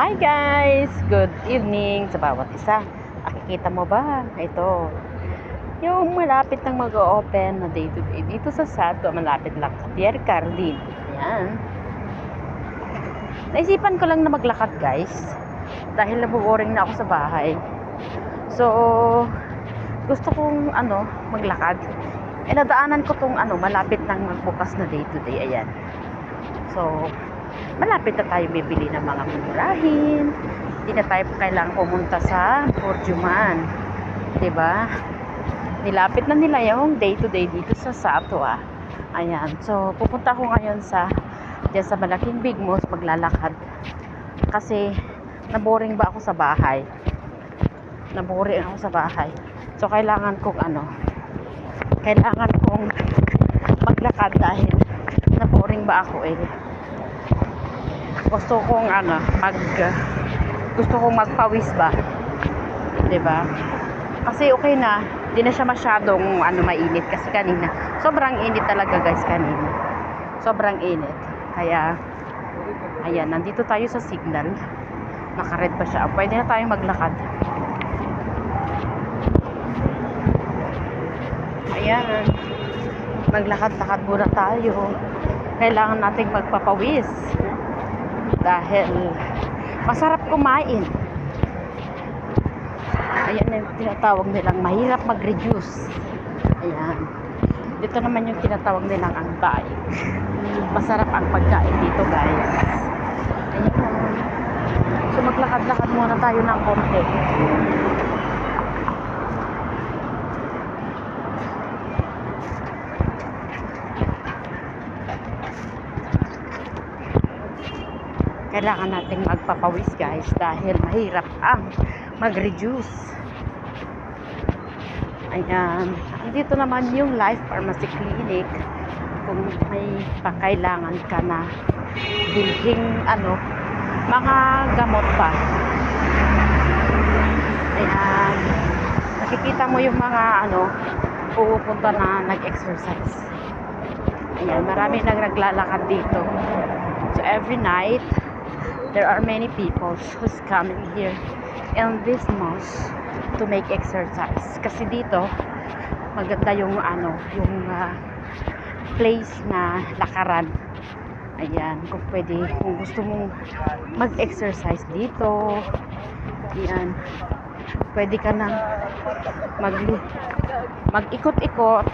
Hi guys! Good evening sa bawat isa. Nakikita mo ba? Ito. Yung malapit nang mag-open na day to day. Dito sa Sato, malapit lang sa Pierre Cardin. Ayan. Naisipan ko lang na maglakad guys. Dahil nabuboring na ako sa bahay. So, gusto kong maglakad. Nadaanan ko tong malapit nang magbukas na day to day. Ayan. So, malapit na tayo bibili ng mga mumurahin. Hindi na tayo kailangang pumunta sa Forjuman. Diba? Nilapit na nila yung day to day dito sa Sato. Ayan. So, pupunta ko ngayon dyan sa malaking Big Malls maglalakad. Kasi, naboring ba ako sa bahay? Naboring ako sa bahay. So, kailangan kong maglakad dahil naboring ba ako gusto kong magpawis ba, 'di ba? Kasi okay na, hindi na siya masyadong mainit kasi kanina. Sobrang init talaga guys kanina. Sobrang init. Kaya ayan, nandito tayo sa signal. Naka-red pa siya. Pwede na tayong maglakad. Ayan. Maglakad-lakad muna tayo. Kailangan nating magpapawis. Dahil masarap kumain. Ayan yung tinatawag nilang mahirap mag-reduce. Ayan. Dito naman yung tinatawag nilang ang diet. Masarap ang pagkain dito guys. Ayan. So maglakad-lakad muna tayo ng konti. Kailangan nating magpapawis guys dahil mahirap ang mag-reduce. Ayan. Dito naman yung Life Pharmacy Clinic kung may pakailangan ka na bilhing mga gamot pa. Ayan. Nakikita mo yung mga pupunta na nag-exercise. Ayan. Marami nang naglalakad dito. So every night there are many people who's coming here in this mosque to make exercise. Kasi dito maganda yung place na lakaran. Ayan, kung gusto mong mag-exercise dito. Ayan. Pwede ka nang mag-ikot-ikot.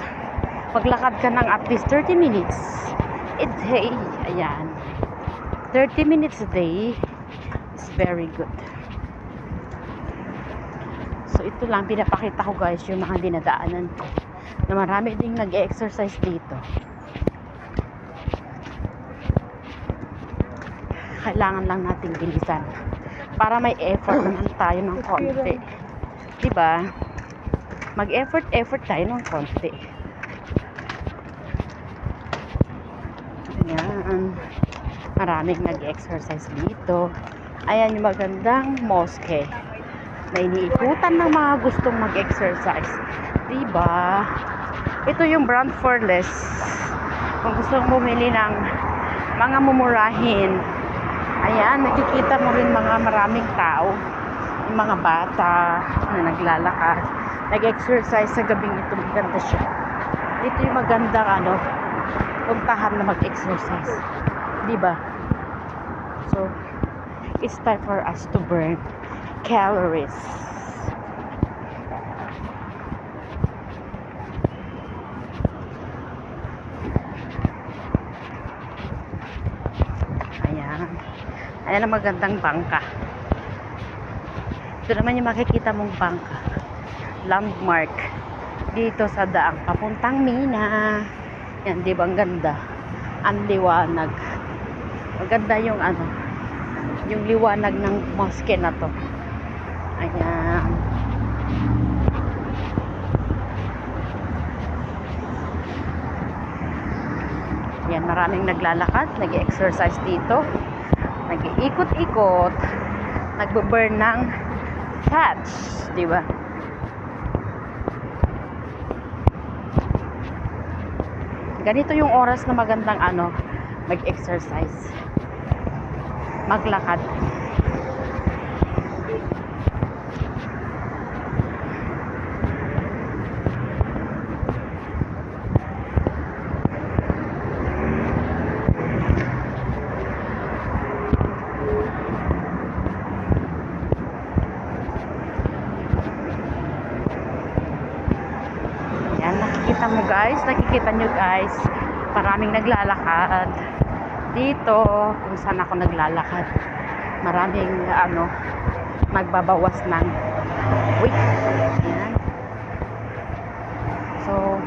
Maglakad ka ng at least 30 minutes a day. Ayan. 30 minutes a day is very good. So ito lang pinapakita ko guys yung mga dinadaanan ko na marami ding nag-exercise dito. Kailangan lang nating bilisan para may effort naman tayo ng konti. Diba? Mag-effort tayo ng konti. Ayan. Maraming nag-exercise dito. Ayan yung magandang mosque na iniikutan ng mga gustong mag-exercise. Diba? Ito yung brand for less. Kung gusto mong bumili ng mga mumurahin. Ayan, nakikita mo rin maraming tao. Yung mga bata na naglalakad. Nag-exercise sa gabing ito. Maganda siya. Ito yung magandang puntahan na mag-exercise. Diba? So, it's time for us to burn calories. Ayan. Ayan ang magandang bangka. Ito naman yung makikita mong bangka. Landmark. Dito sa daang papuntang Mina. Yan, diba ang ganda? Ang liwanag. Maganda yung yung liwanag ng mosque na to. Ayan. Yan, maraming naglalakad, nag-exercise dito. Nag-iikot-ikot, nagbo-burn ng fats, di ba? Ganito yung oras na magandang mag-exercise. Maglakad. is nakikita nyo guys, maraming naglalakad dito kung saan ako naglalakad. Maraming nagbabawas ng weight. Ayan. So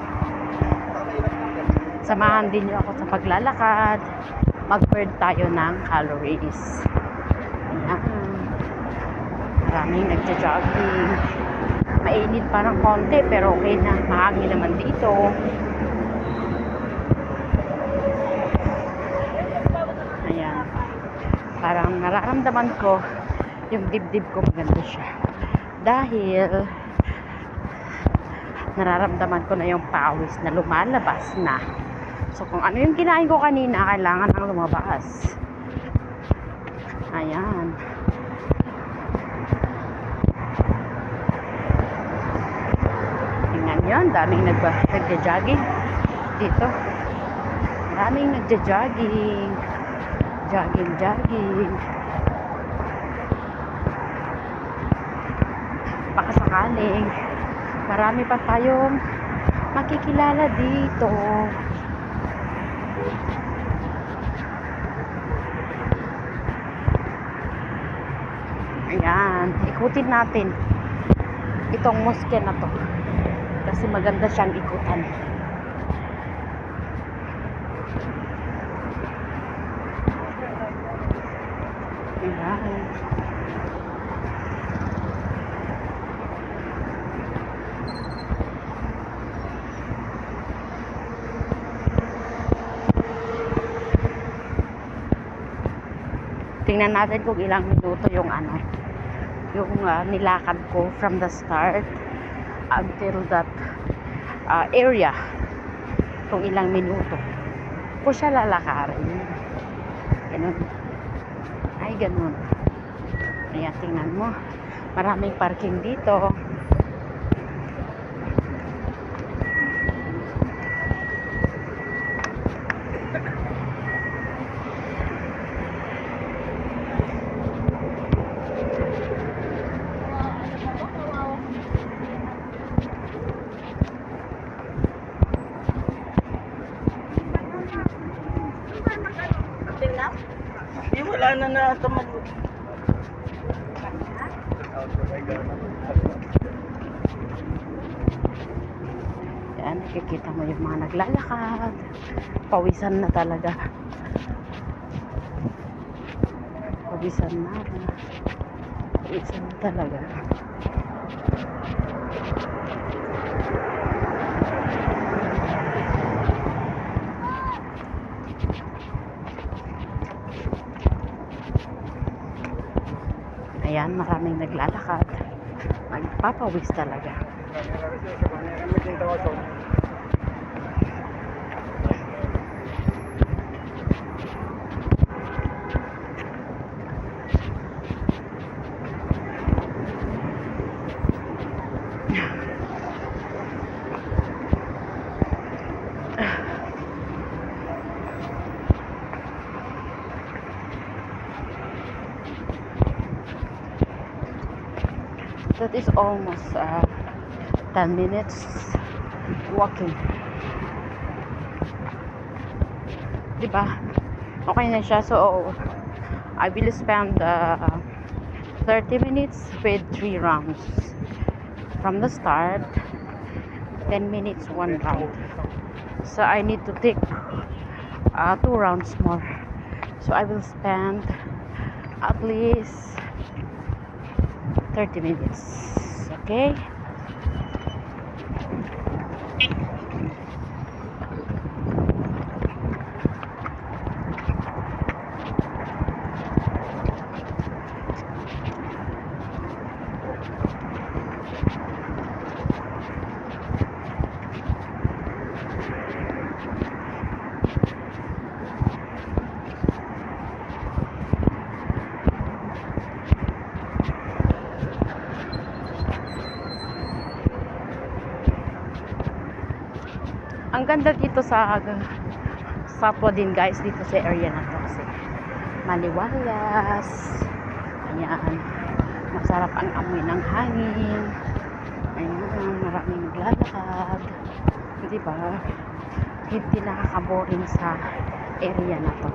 samahan din nyo ako sa paglalakad, mag-burn tayo ng calories. Ayan. Maraming nagja-jogging. Mainit parang konti pero okay na, mahangin naman dito. Ayan, parang nararamdaman ko yung dibdib ko maganda siya dahil nararamdaman ko na yung pawis na lumalabas na. So kung ano yung kinain ko kanina, kailangan nang lumabas. Ayan. Yan, daming nagja-jogging dito. Daming nagja-jogging. Jogging. Baka sakaling marami pa tayong makikilala dito. Ayan, ikutin natin itong mosque na to. Kasi maganda siyang ikutan. Ayan. Tingnan natin kung ilang minuto yung nilakad ko from the start until that area, kung ilang minuto ko siya lalakarin. Ganun. Ay, ganun. Ayan, tingnan mo. Maraming parking dito. Wala na natamad. Yan, nakikita mo yung mga naglalakad. Pawisan na talaga. Pawisan na talaga. Ayan, maraming naglalakad. Magpapawis talaga. That is almost 10 minutes walking. Diba? Okay na siya. So, I will spend 30 minutes with 3 rounds. From the start, 10 minutes, 1 round. So, I need to take 2 rounds more. So, I will spend at least 30 minutes. Okay? Ang ganda dito sa Satwa din guys, dito sa area na to kasi maliwalas. Ayan, masarap ang amoy ng hangin. Ayan, maraming naglalakad. Di ba? Hindi nakaka-boring sa area na to.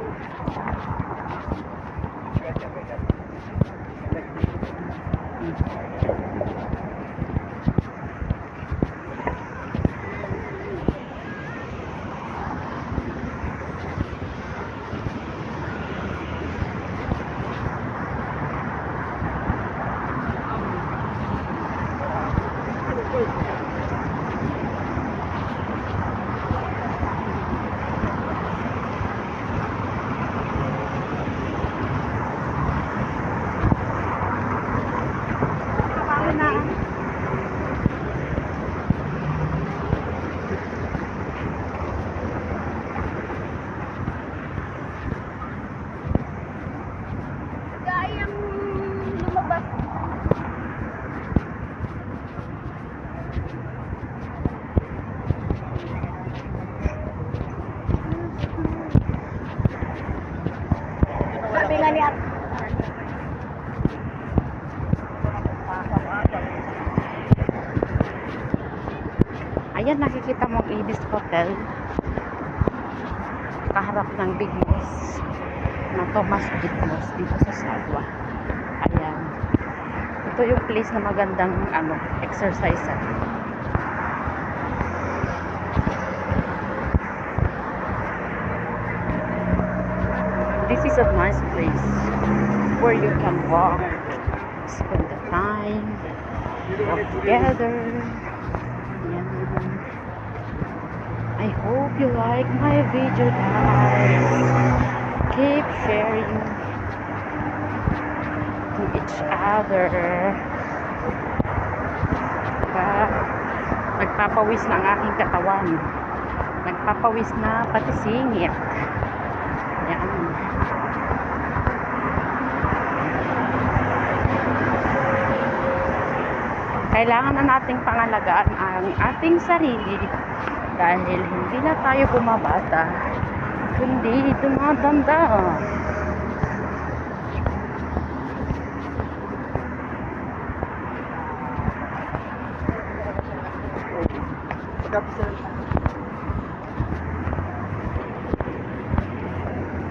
Kayang lumabas. Sabi nga ni Ate. Ayan, nakikita mo ang Ibis Hotel. Kaharap ng Big Mosque na Thomas Bitmos dito sa Salwa. Ayan. Ito yung place na magandang exercise. This is a nice place where you can walk, spend the time, walk together. Ayan. I hope you like my video, guys. Keep sharing to each other. Diba? Nagpapawis na ang aking katawan. Nagpapawis na pati singit. Yan. Kailangan na nating pangalagaan ang ating sarili dahil hindi na tayo bumabata, kundi dumadanda.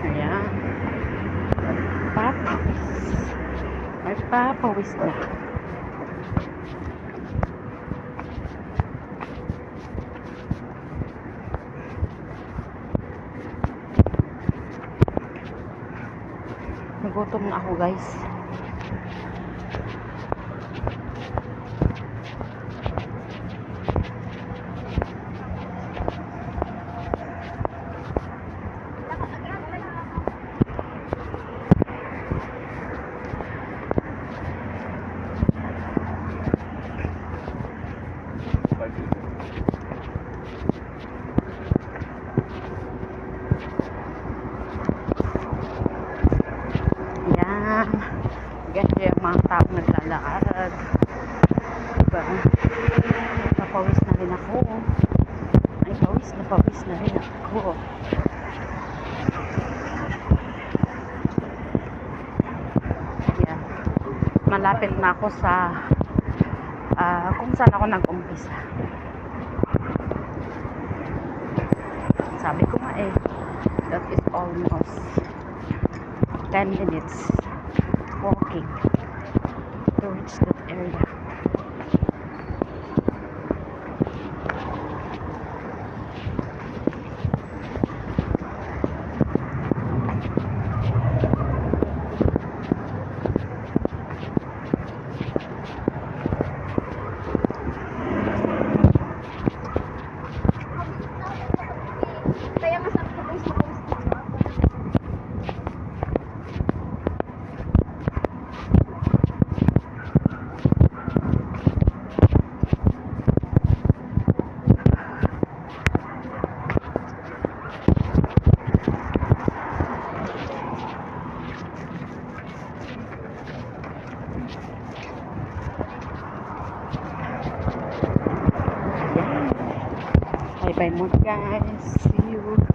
Ayan. Papawis. May papawis na. Nagutom na ako, guys. Yan. Ganyan yung mga tao naglalakad. Diba? Napawis na rin ako. Ay, pawis na rin ako. Yan. Malapit na ako sa kung saan ako nag-umpisa. Sabi ko nga that is almost 10 minutes walking to reach that area. Kaya nga sabi ko sa post. Bye bye mo guys. See you.